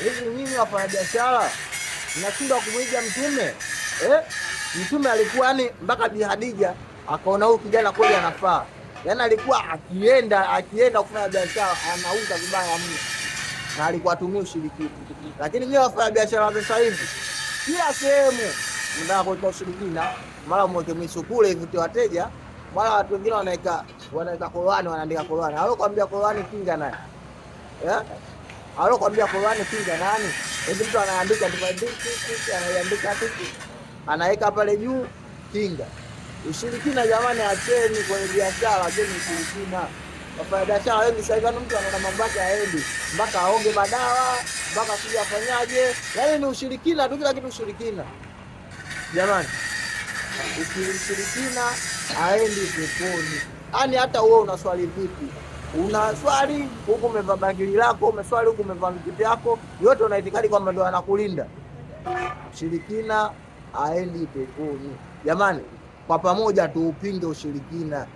Hivi nyinyi wafanya biashara mnashindwa kumwiga Mtume? Mtume alikuwa yani mpaka Bi Hadija akaona huyu kijana kweli anafaa. Yaani alikuwa akienda kufanya biashara anauza vibaya mno. Na alikuwa atumia ushirikina. Lakini nyinyi wafanya biashara wa sasa hivi kila sehemu mnataka kuweka ushirikina, mara mweke misukule ivute wateja, mara watu wengine wanaweka Qur'ani, wanaandika Qur'ani. Alokuambia Qur'ani kinga nani? Alokuambia Qur'ani kinga nani? Hivi mtu anaandika anaiandika tiki, anaweka pale juu kinga. Ushirikina jamani, acheni kwenye biashara, acheni ushirikina. Wafanya biashara wengi sasa hivi mtu anaona mambo yake haendi, mpaka aonge madawa, mpaka sija afanyaje. Yaani ni ushirikina tu, kila kitu ushirikina. Jamani, ushirikina haendi peponi. Yaani hata wewe unaswali vipi? Unaswali huku umevaa bangili lako, umeswali huku umevaa mkiti yako, yote unaitikadi kwamba ndio anakulinda. Ushirikina haendi peponi. Jamani, kwa pamoja tuupinge ushirikina.